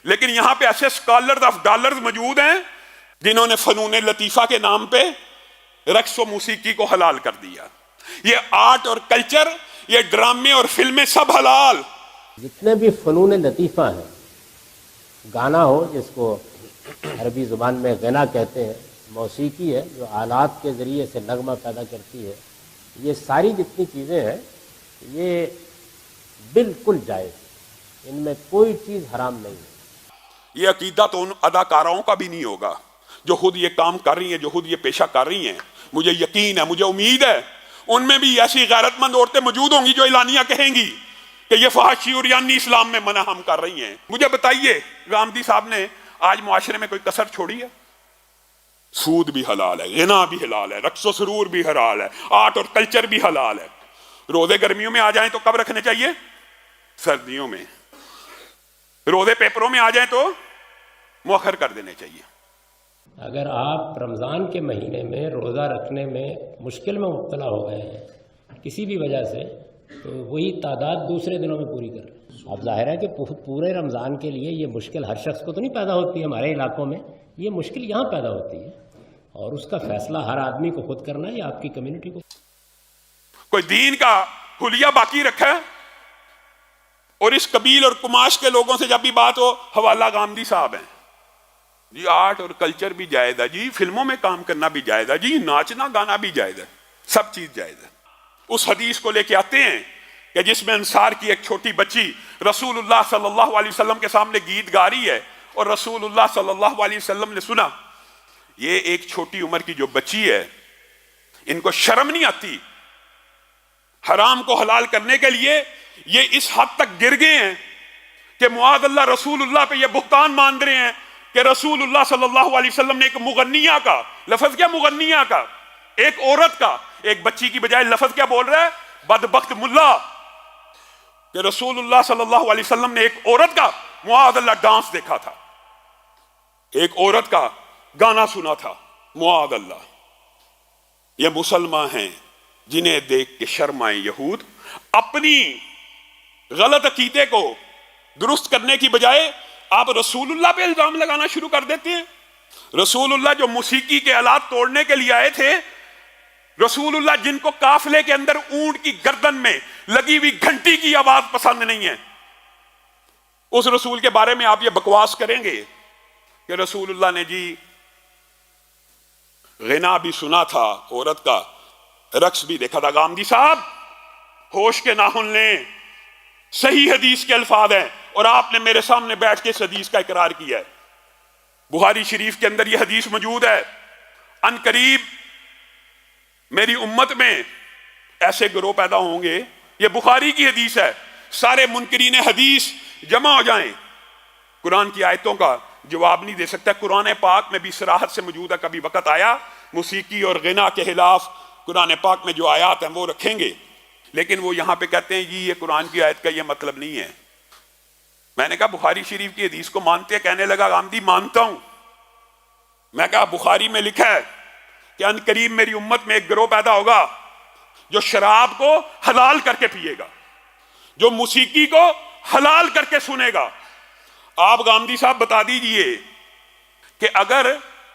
لیکن یہاں پہ ایسے اسکالرز آف ڈالرز موجود ہیں جنہوں نے فنون لطیفہ کے نام پہ رقص و موسیقی کو حلال کر دیا. یہ آرٹ اور کلچر، یہ ڈرامے اور فلمیں سب حلال. جتنے بھی فنون لطیفہ ہیں، گانا ہو جس کو عربی زبان میں غنا کہتے ہیں، موسیقی ہے جو آلات کے ذریعے سے نغمہ پیدا کرتی ہے، یہ ساری جتنی چیزیں ہیں یہ بالکل جائز، ان میں کوئی چیز حرام نہیں ہے. یہ عقیدہ تو ان اداکاراؤں کا بھی نہیں ہوگا جو خود یہ کام کر رہی ہیں، جو خود یہ پیشہ کر رہی ہیں. مجھے یقین ہے، مجھے امید ہے ان میں بھی ایسی غیرت مند عورتیں موجود ہوں گی جو اعلانیہ کہیں گی کہ یہ فحاشی اور یعنی اسلام میں منع ہم کر رہی ہیں. مجھے بتائیے غامدی صاحب نے آج معاشرے میں کوئی کسر چھوڑی ہے؟ سود بھی حلال ہے، غنا بھی حلال ہے، رقص و سرور بھی حلال ہے، آرٹ اور کلچر بھی حلال ہے. روزے گرمیوں میں آ جائیں تو کب رکھنے چاہیے؟ سردیوں میں. روزے پیپروں میں آ جائیں تو مؤخر کر دینے چاہیے. اگر آپ رمضان کے مہینے میں روزہ رکھنے میں مشکل میں مبتلا ہو گئے ہیں کسی بھی وجہ سے، تو وہی تعداد دوسرے دنوں میں پوری کر لیں. اب ظاہر ہے کہ پورے رمضان کے لیے یہ مشکل ہر شخص کو تو نہیں پیدا ہوتی ہے. ہمارے علاقوں میں یہ مشکل یہاں پیدا ہوتی ہے اور اس کا فیصلہ ہر آدمی کو خود کرنا ہے یا آپ کی کمیونٹی کو. کوئی دین کا حلیہ باقی رکھا ہے؟ اور اس قبیل اور کماش کے لوگوں سے جب بھی بات ہو، حوالہ غامدی صاحب ہیں. جی آرٹ اور کلچر بھی جائز ہے، جی فلموں میں کام کرنا بھی جائز ہے، جی ناچنا گانا بھی جائز ہے، سب چیز جائز ہے. اس حدیث کو لے کے آتے ہیں کہ جس میں انصار کی ایک چھوٹی بچی رسول اللہ صلی اللہ علیہ وسلم کے سامنے گیت گا رہی ہے اور رسول اللہ صلی اللہ علیہ وسلم نے سنا. یہ ایک چھوٹی عمر کی جو بچی ہے، ان کو شرم نہیں آتی؟ حرام کو حلال کرنے کے لیے یہ اس حد تک گر گئے ہیں کہ معاذ اللہ رسول اللہ پہ یہ بہتان مان رہے ہیں کہ رسول اللہ صلی اللہ علیہ وسلم نے ایک مغنیہ کا لفظ، کیا مغنیہ کا، ایک عورت کا، ایک بچی کی بجائے لفظ کیا بول رہا ہے؟ بدبخت ملا. کہ رسول اللہ صلی اللہ علیہ وسلم نے ایک عورت کا معاذ اللہ ڈانس دیکھا تھا، ایک عورت کا گانا سنا تھا. معاذ اللہ. یہ مسلمان ہیں جنہیں دیکھ کے شرم آئے یہود اپنی غلط عقیدے کو درست کرنے کی بجائے آپ رسول اللہ پہ الزام لگانا شروع کر دیتے ہیں. رسول اللہ جو موسیقی کے آلات توڑنے کے لیے آئے تھے، رسول اللہ جن کو قافلے کے اندر اونٹ کی گردن میں لگی ہوئی گھنٹی کی آواز پسند نہیں ہے، اس رسول کے بارے میں آپ یہ بکواس کریں گے کہ رسول اللہ نے جی غنا بھی سنا تھا عورت کا، رقص بھی دیکھا تھا. غامدی صاحب ہوش کے ناخن لیں، صحیح حدیث کے الفاظ ہیں اور آپ نے میرے سامنے بیٹھ کے اس حدیث کا اقرار کیا ہے. بخاری شریف کے اندر یہ حدیث موجود ہے، ان قریب میری امت میں ایسے گروہ پیدا ہوں گے، یہ بخاری کی حدیث ہے، سارے منکرین حدیث جمع ہو جائیں، قرآن کی آیتوں کا جواب نہیں دے سکتا. قرآن پاک میں بھی صراحت سے موجود ہے. کبھی وقت آیا موسیقی اور غنا کے خلاف قرآن پاک میں جو آیات ہیں وہ رکھیں گے، لیکن وہ یہاں پہ کہتے ہیں جی یہ قرآن کی آیت کا یہ مطلب نہیں ہے. میں نے کہا بخاری شریف کی حدیث کو مانتے ہیں؟ کہنے لگا غامدی مانتا ہوں. میں کہا بخاری میں لکھا ہے کہ ان قریب میری امت میں ایک گروہ پیدا ہوگا جو شراب کو حلال کر کے پیے گا، جو موسیقی کو حلال کر کے سنے گا. آپ غامدی صاحب بتا دیجئے کہ اگر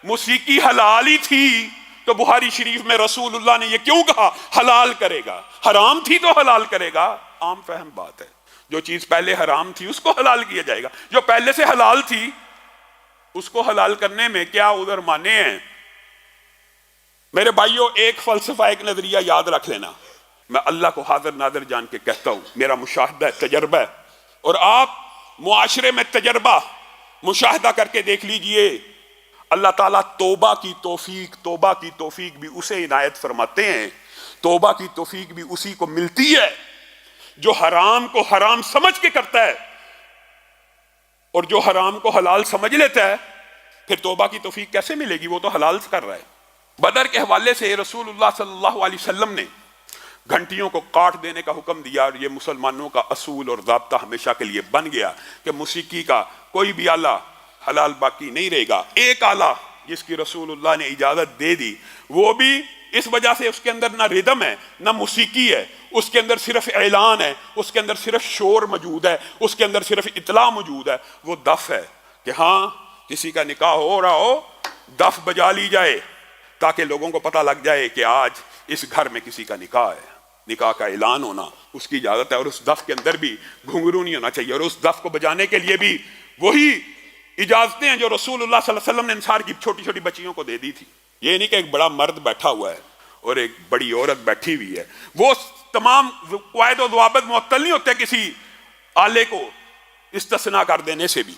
موسیقی حلال ہی تھی تو بخاری شریف میں رسول اللہ نے یہ کیوں کہا حلال کرے گا؟ حرام تھی تو حلال کرے گا. عام فہم بات ہے، جو چیز پہلے حرام تھی اس کو حلال کیا جائے گا، جو پہلے سے حلال تھی اس کو حلال کرنے میں کیا عذر مانے ہیں؟ میرے بھائیوں، ایک فلسفہ، ایک نظریہ یاد رکھ لینا. میں اللہ کو حاضر ناظر جان کے کہتا ہوں، میرا مشاہدہ ہے، تجربہ ہے، اور آپ معاشرے میں تجربہ مشاہدہ کر کے دیکھ لیجئے. اللہ تعالیٰ توبہ کی توفیق بھی اسے عنایت فرماتے ہیں. توبہ کی توفیق بھی اسی کو ملتی ہے جو حرام کو حرام سمجھ کے کرتا ہے، اور جو حرام کو حلال سمجھ لیتا ہے پھر توبہ کی توفیق کیسے ملے گی؟ وہ تو حلال کر رہا ہے. بدر کے حوالے سے رسول اللہ صلی اللہ علیہ وسلم نے گھنٹیوں کو کاٹ دینے کا حکم دیا، اور یہ مسلمانوں کا اصول اور ضابطہ ہمیشہ کے لیے بن گیا کہ موسیقی کا کوئی بھی آلہ حلال باقی نہیں رہے گا. ایک آلہ جس کی رسول اللہ نے اجازت دے دی وہ بھی اس وجہ سے اس کے اندر نہ ردم ہے نہ موسیقی ہے، اس کے اندر صرف اعلان ہے، اس کے اندر صرف شور موجود ہے، اس کے اندر صرف اطلاع موجود ہے، وہ دف ہے کہ ہاں کسی کا نکاح ہو رہا ہو دف بجا لی جائے تاکہ لوگوں کو پتہ لگ جائے کہ آج اس گھر میں کسی کا نکاح ہے، نکاح کا اعلان ہونا اس کی اجازت ہے، اور اس دف کے اندر بھی گھنگرو نہیں ہونا چاہیے، اور اس دف کو بجانے کے لیے بھی وہی اجازتیں ہیں جو رسول اللہ صلی اللہ علیہ وسلم نے انصار کی چھوٹی چھوٹی بچیوں کو دے دی تھی۔ یہ نہیں کہ ایک بڑا مرد بیٹھا ہوا ہے اور ایک بڑی عورت بیٹھی ہوئی ہے، وہ تمام قواعد و ضوابط معطل نہیں ہوتے کسی آلے کو استثناء کر دینے سے بھی۔